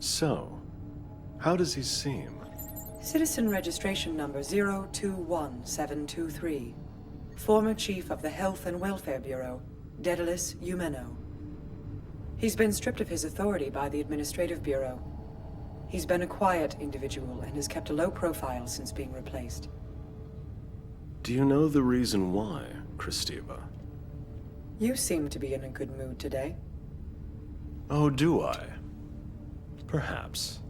So, how does he seem? Citizen registration number 021723. Former Chief of the Health and Welfare Bureau, Daedalus Eumeno. He's been stripped of his authority by the Administrative Bureau. He's been a quiet individual and has kept a low profile since being replaced. Do you know the reason why, Christiva? You seem to be in a good mood today. Oh, do I? Perhaps.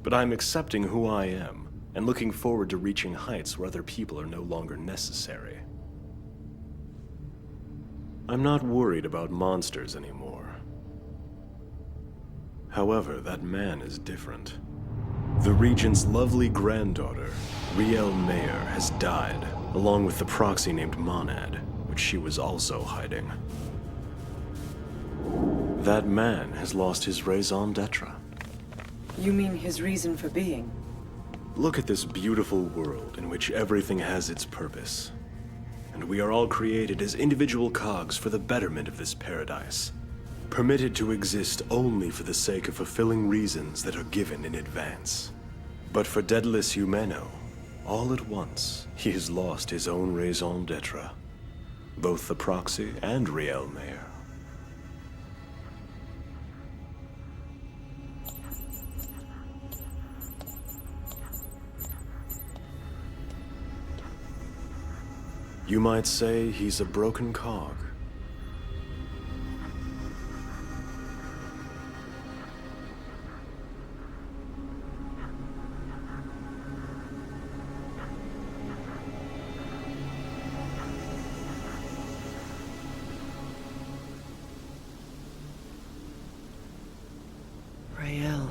But I'm accepting who I am, and looking forward to reaching heights where other people are no longer necessary. I'm not worried about monsters anymore. However, that man is different. The Regent's lovely granddaughter, Riel Mayer, has died, along with the proxy named Monad, which she was also hiding. That man has lost his raison d'etre. You mean his reason for being? Look at this beautiful world in which everything has its purpose. And we are all created as individual cogs for the betterment of this paradise, permitted to exist only for the sake of fulfilling reasons that are given in advance. But for Daedalus Eumeno, all at once, he has lost his own raison d'etre, both the proxy and Riel Mayer. You might say he's a broken cog. Rael.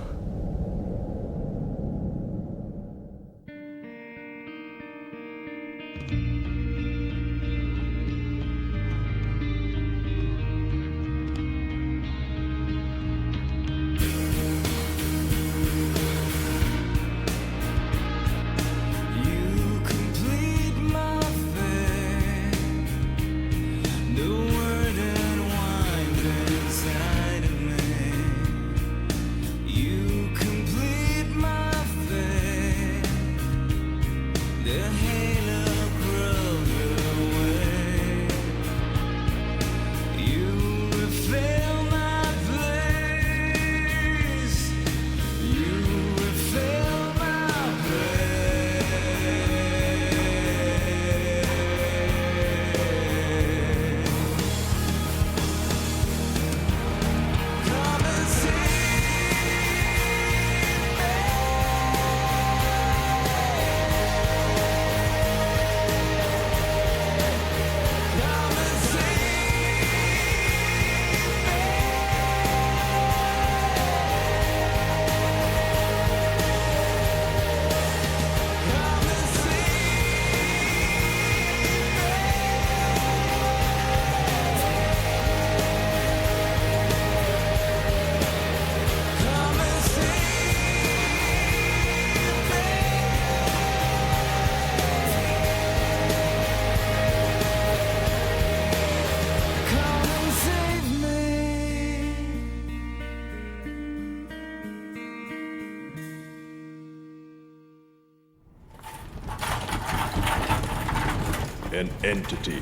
An entity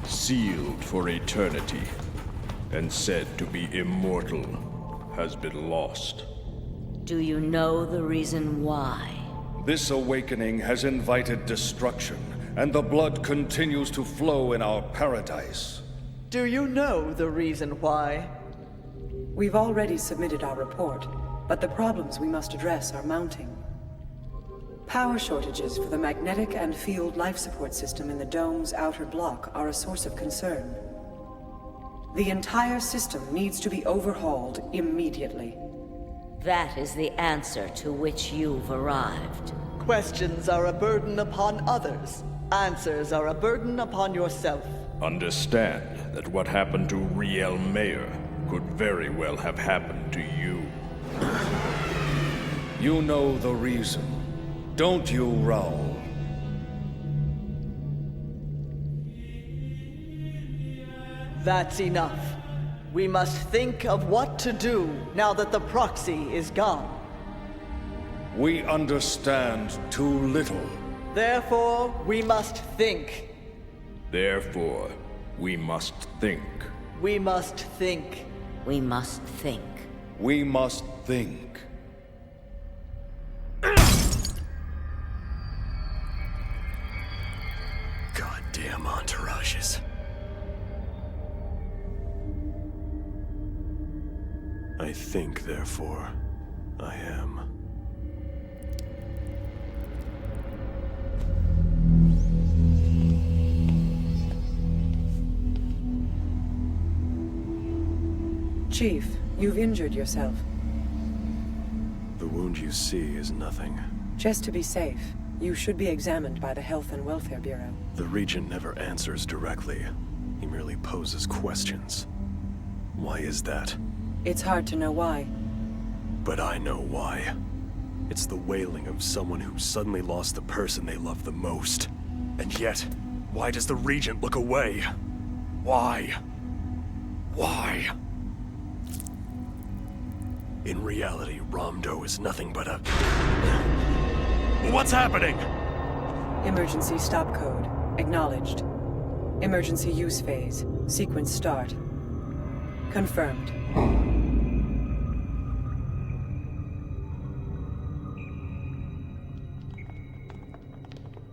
sealed for eternity and said to be immortal has been lost. Do you know the reason why? This awakening has invited destruction, and the blood continues to flow in our paradise. Do you know the reason why? We've already submitted our report, but the problems we must address are mounting. Power shortages for the magnetic and field life support system in the dome's outer block are a source of concern. The entire system needs to be overhauled immediately. That is the answer to which you've arrived. Questions are a burden upon others. Answers are a burden upon yourself. Understand that what happened to Riel Mayer could very well have happened to you. You know the reason, don't you, Raoul? That's enough. We must think of what to do now that the proxy is gone. We understand too little. Therefore, we must think. Therefore, we must think. We must think. We must think. We must think. Goddamn entourages. I think, therefore, I am. Chief, you've injured yourself. The wound you see is nothing. Just to be safe, you should be examined by the Health and Welfare Bureau. The Regent never answers directly. He merely poses questions. Why is that? It's hard to know why. But I know why. It's the wailing of someone who suddenly lost the person they love the most. And yet, why does the Regent look away? Why? Why? In reality, Ramdo is nothing but a... What's happening? Emergency stop code. Acknowledged. Emergency use phase. Sequence start. Confirmed.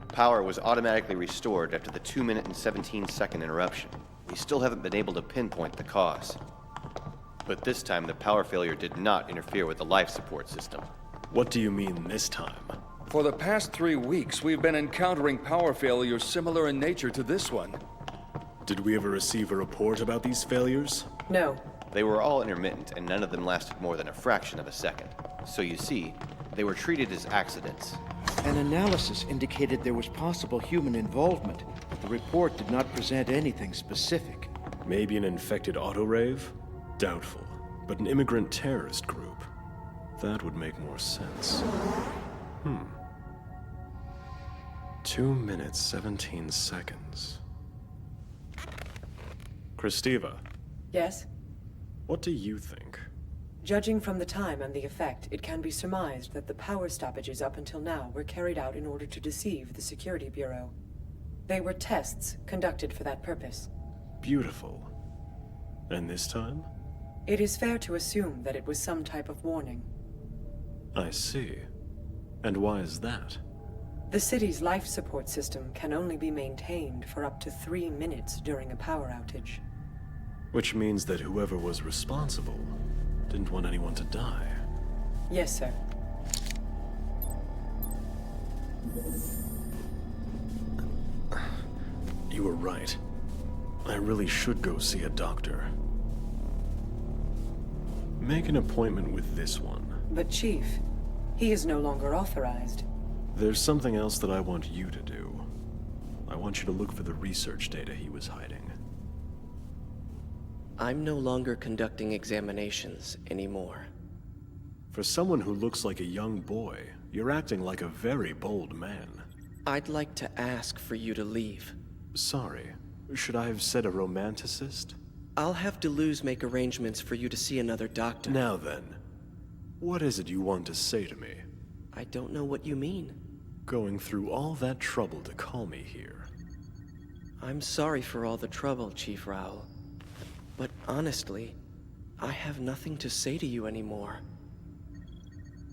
Power was automatically restored after the 2-minute and 17-second interruption. We still haven't been able to pinpoint the cause. But this time, the power failure did not interfere with the life support system. What do you mean this time? For the past 3 weeks, we've been encountering power failures similar in nature to this one. Did we ever receive a report about these failures? No. They were all intermittent, and none of them lasted more than a fraction of a second. So you see, they were treated as accidents. An analysis indicated there was possible human involvement, but the report did not present anything specific. Maybe an infected autorave? Doubtful. But an immigrant terrorist group? That would make more sense. 2 minutes, 17 seconds. Christiva, Yes? what do you think? Judging from the time and the effect, it can be surmised that the power stoppages up until now were carried out in order to deceive the Security Bureau. They were tests conducted for that purpose. Beautiful. And this time? It is fair to assume that it was some type of warning. I see. And why is that? The city's life support system can only be maintained for up to 3 minutes during a power outage. Which means that whoever was responsible didn't want anyone to die. Yes, sir. You were right. I really should go see a doctor. Make an appointment with this one. But Chief, he is no longer authorized. There's something else that I want you to do. I want you to look for the research data he was hiding. I'm no longer conducting examinations anymore. For someone who looks like a young boy, you're acting like a very bold man. I'd like to ask for you to leave. Sorry. Should I have said a romanticist? I'll have Deleuze make arrangements for you to see another doctor. Now then, what is it you want to say to me? I don't know what you mean. Going through all that trouble to call me here. I'm sorry for all the trouble, Chief Raoul. But honestly, I have nothing to say to you anymore.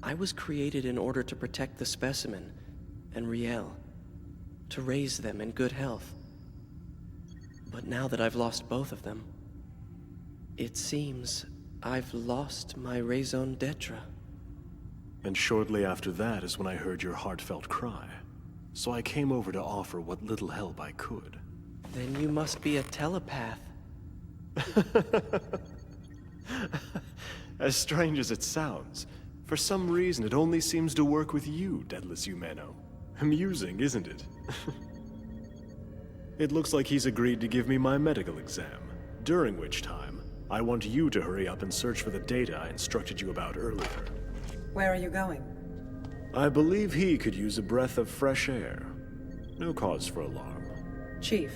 I was created in order to protect the specimen and Riel, to raise them in good health. But now that I've lost both of them, it seems I've lost my raison d'etre. And shortly after that is when I heard your heartfelt cry. So I came over to offer what little help I could. Then you must be a telepath. As strange as it sounds, for some reason it only seems to work with you, Deadless Humano. Amusing, isn't it? It looks like he's agreed to give me my medical exam, during which time I want you to hurry up and search for the data I instructed you about earlier. Where are you going? I believe he could use a breath of fresh air. No cause for alarm. Chief,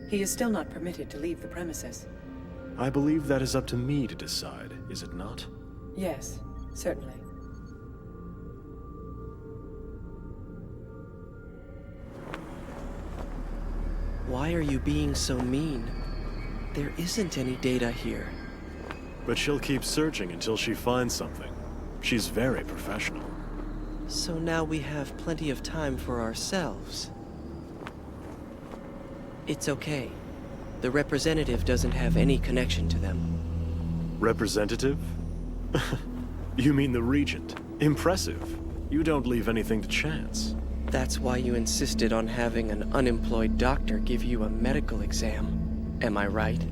he is still not permitted to leave the premises. I believe that is up to me to decide, is it not? Yes, certainly. Why are you being so mean? There isn't any data here. But she'll keep searching until she finds something. She's very professional. So now we have plenty of time for ourselves. It's okay. The representative doesn't have any connection to them. Representative? You mean the Regent? Impressive. You don't leave anything to chance. That's why you insisted on having an unemployed doctor give you a medical exam. Am I right?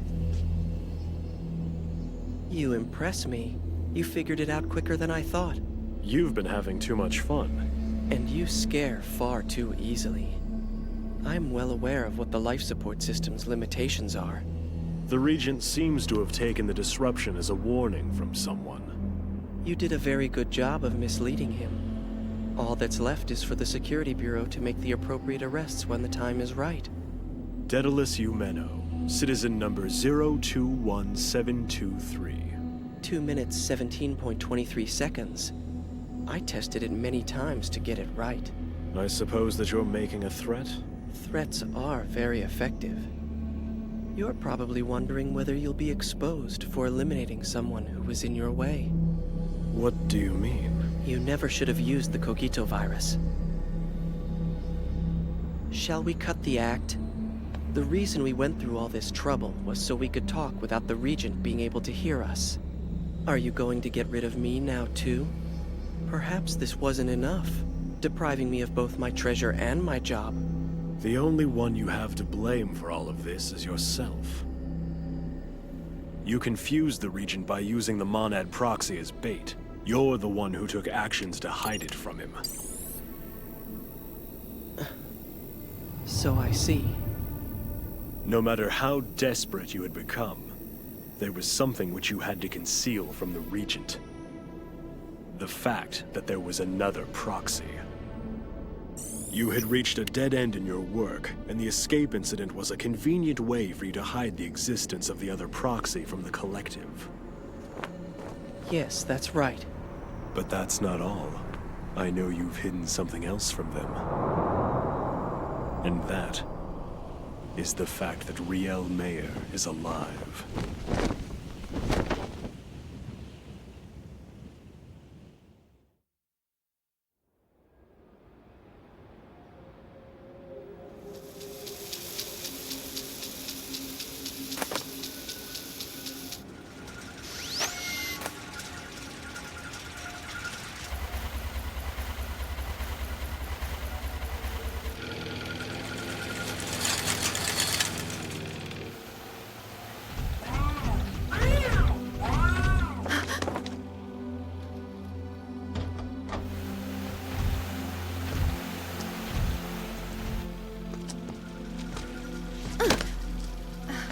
You impress me. You figured it out quicker than I thought. You've been having too much fun. And you scare far too easily. I'm well aware of what the life support system's limitations are. The Regent seems to have taken the disruption as a warning from someone. You did a very good job of misleading him. All that's left is for the Security Bureau to make the appropriate arrests when the time is right. Daedalus Eumeno, citizen number 021723. 2 minutes, 17.23 seconds. I tested it many times to get it right. I suppose that you're making a threat? Threats are very effective. You're probably wondering whether you'll be exposed for eliminating someone who was in your way. What do you mean? You never should have used the Cogito virus. Shall we cut the act? The reason we went through all this trouble was so we could talk without the Regent being able to hear us. Are you going to get rid of me now too? Perhaps this wasn't enough, depriving me of both my treasure and my job. The only one you have to blame for all of this is yourself. You confused the Regent by using the Monad proxy as bait. You're the one who took actions to hide it from him. So I see. No matter how desperate you had become, there was something which you had to conceal from the Regent. The fact that there was another proxy. You had reached a dead end in your work, and the escape incident was a convenient way for you to hide the existence of the other proxy from the collective. Yes, that's right. But that's not all. I know you've hidden something else from them. And that is the fact that Riel Mayer is alive.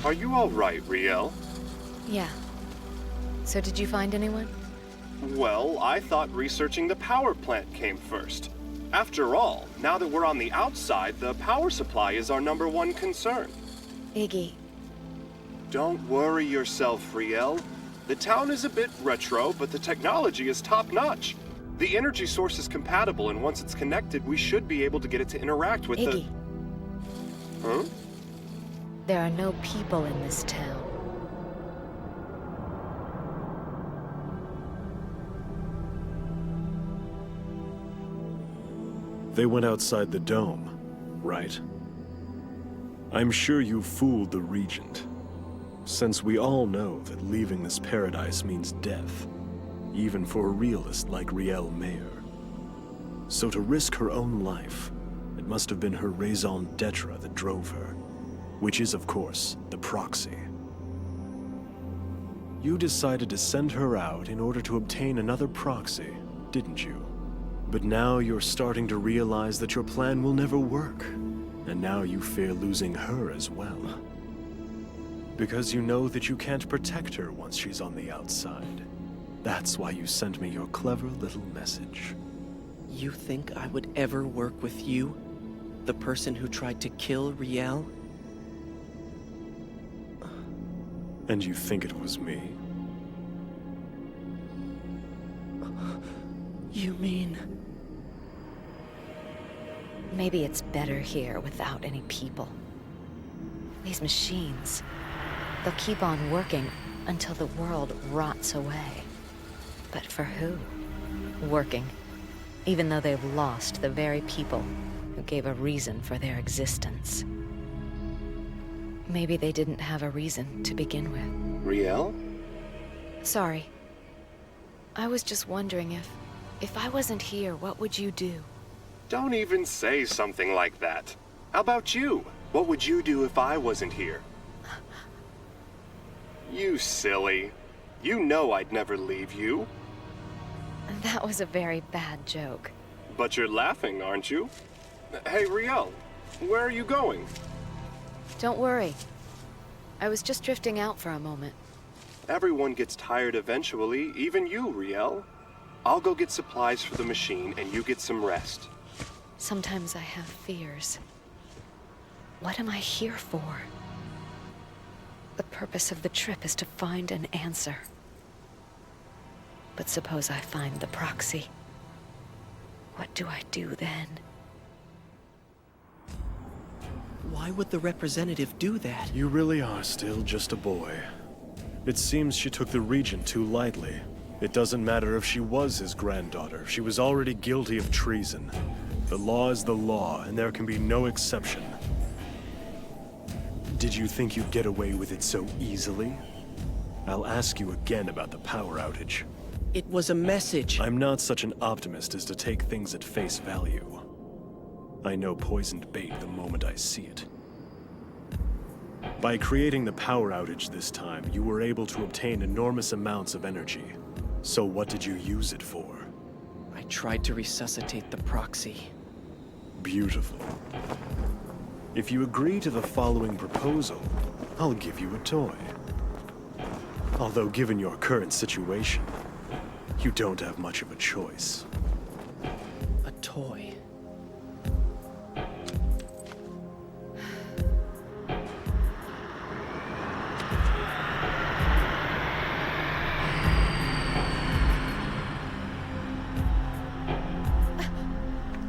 Are you all right, Riel? Yeah. So did you find anyone? Well, I thought researching the power plant came first. After all, now that we're on the outside, the power supply is our #1 concern. Iggy. Don't worry yourself, Riel. The town is a bit retro, but the technology is top-notch. The energy source is compatible, and once it's connected, we should be able to get it to interact with Iggy. Huh? There are no people in this town. They went outside the dome, right? I'm sure you fooled the Regent, since we all know that leaving this paradise means death, even for a realist like Riel Mayer. So to risk her own life, it must have been her raison d'etre that drove her, which is, of course, the proxy. You decided to send her out in order to obtain another proxy, didn't you? But now you're starting to realize that your plan will never work, and now you fear losing her as well. Because you know that you can't protect her once she's on the outside. That's why you sent me your clever little message. You think I would ever work with you? The person who tried to kill Riel? And you think it was me? You mean... Maybe it's better here without any people. These machines, they'll keep on working until the world rots away. But for who? Working, even though they've lost the very people who gave a reason for their existence. Maybe they didn't have a reason to begin with. Riel? Sorry. I was just wondering if I wasn't here, what would you do? Don't even say something like that. How about you? What would you do if I wasn't here? You silly. You know I'd never leave you. That was a very bad joke. But you're laughing, aren't you? Hey, Riel, where are you going? Don't worry. I was just drifting out for a moment. Everyone gets tired eventually, even you, Riel. I'll go get supplies for the machine, and you get some rest. Sometimes I have fears. What am I here for? The purpose of the trip is to find an answer. But suppose I find the proxy. What do I do then? Why would the representative do that? You really are still just a boy. It seems she took the Regent too lightly. It doesn't matter if she was his granddaughter. She was already guilty of treason. The law is the law, and there can be no exception. Did you think you'd get away with it so easily? I'll ask you again about the power outage. It was a message. I'm not such an optimist as to take things at face value. I know poisoned bait the moment I see it. By creating the power outage this time, you were able to obtain enormous amounts of energy. So what did you use it for? I tried to resuscitate the proxy. Beautiful. If you agree to the following proposal, I'll give you a toy. Although given your current situation, you don't have much of a choice. A toy.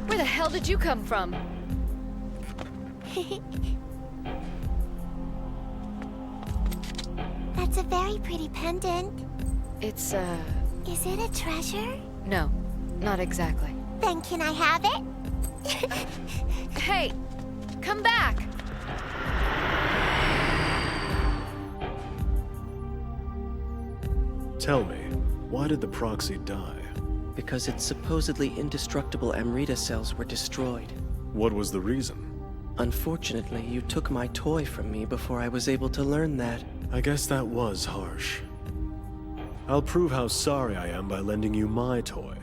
Where the hell did you come from? That's a very pretty pendant. It's, Is it a treasure? no, not exactly. Then can I have it? Hey, come back! Tell me, why did the proxy die? Because its supposedly indestructible Amrita cells were destroyed. What was the reason? Unfortunately, you took my toy from me before I was able to learn that. I guess that was harsh. I'll prove how sorry I am by lending you my toy.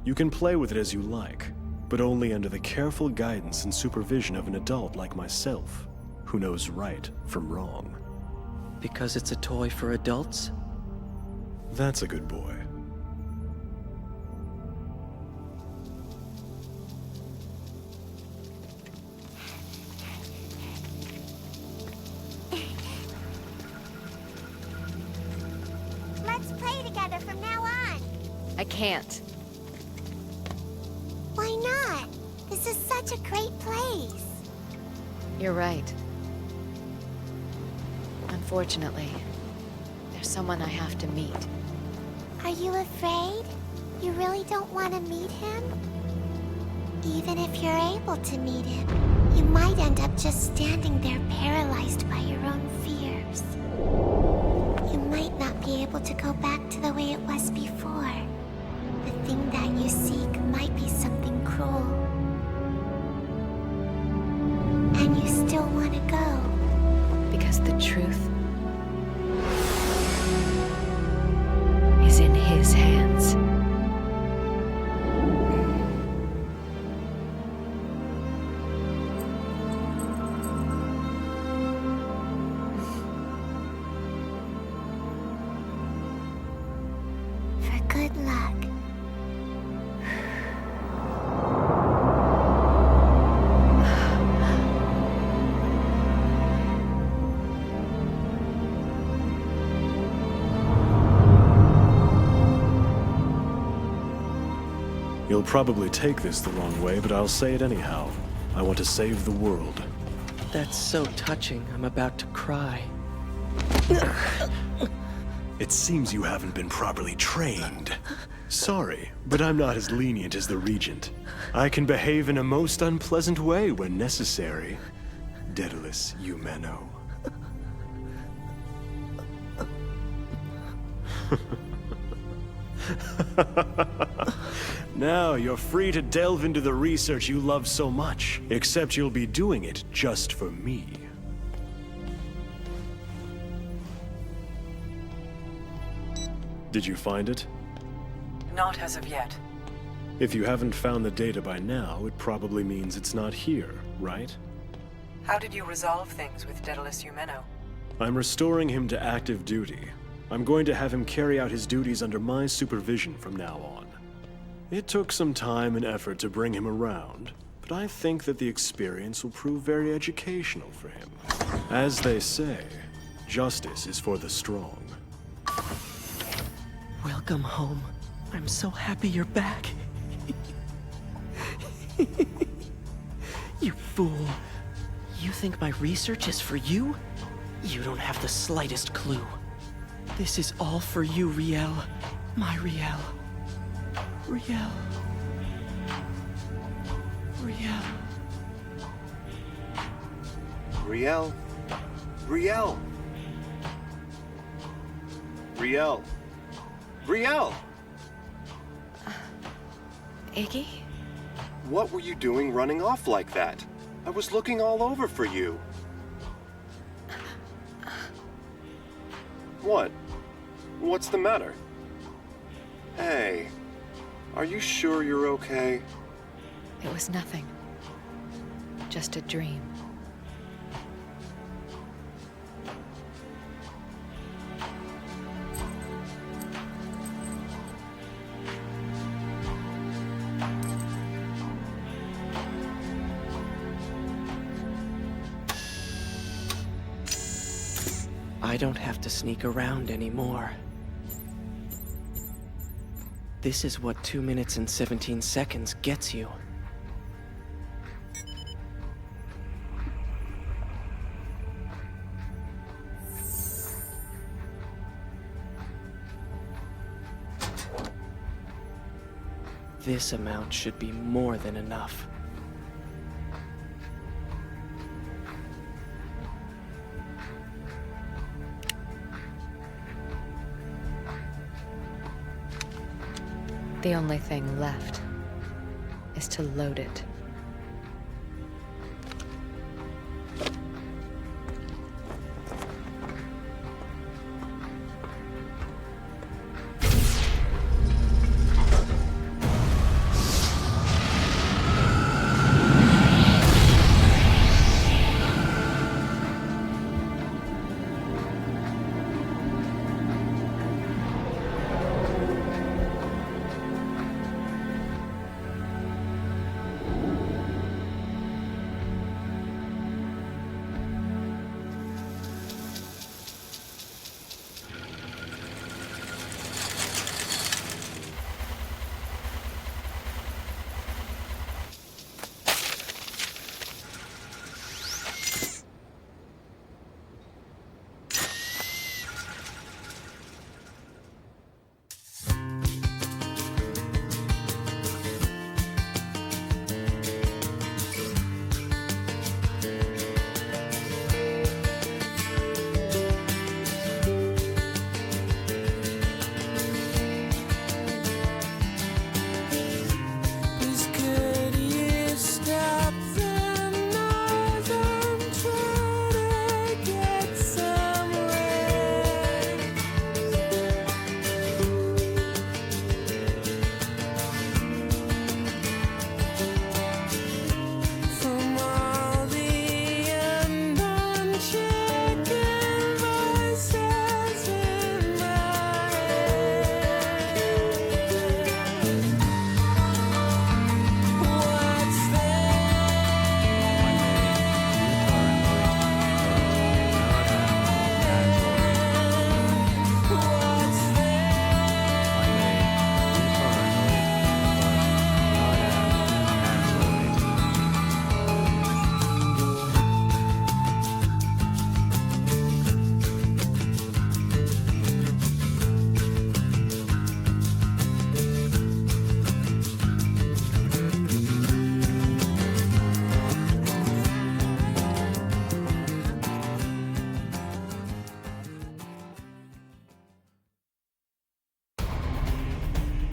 You can play with it as you like, but only under the careful guidance and supervision of an adult like myself, who knows right from wrong. Because it's a toy for adults? That's a good boy. Let's play together from now on. I can't. Why not? This is such a great place. You're right. Unfortunately, there's someone I have to meet. Are you afraid? You really don't want to meet him? Even if you're able to meet him, you might end up just standing there paralyzed by your own fears. You might not be able to go back to the way it was before. The thing that you seek might be something cruel. And you still want to go. Because the truth is in his hands. For good luck. You'll probably take this the wrong way, but I'll say it anyhow. I want to save the world. That's so touching, I'm about to cry. It seems you haven't been properly trained. Sorry, but I'm not as lenient as the Regent. I can behave in a most unpleasant way when necessary. Daedalus Eumeno. Now you're free to delve into the research you love so much, except you'll be doing it just for me. Did you find it? Not as of yet. If you haven't found the data by now, it probably means it's not here, right? How did you resolve things with Daedalus Eumeno? I'm restoring him to active duty. I'm going to have him carry out his duties under my supervision from now on. It took some time and effort to bring him around, but I think that the experience will prove very educational for him. As they say, justice is for the strong. Welcome home. I'm so happy you're back. You fool. You think my research is for you? You don't have the slightest clue. This is all for you, Riel. My Riel. Riel. Riel. Riel. Riel. Riel. Riel! Iggy? What were you doing running off like that? I was looking all over for you. What? What's the matter? Hey, are you sure you're okay? It was nothing. Just a dream. I don't have to sneak around anymore. This is what 2 minutes and 17 seconds gets you. This amount should be more than enough. The only thing left is to load it.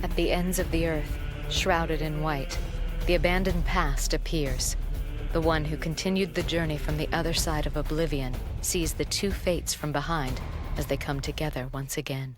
At the ends of the earth, shrouded in white, the abandoned past appears. The one who continued the journey from the other side of oblivion sees the two fates from behind as they come together once again.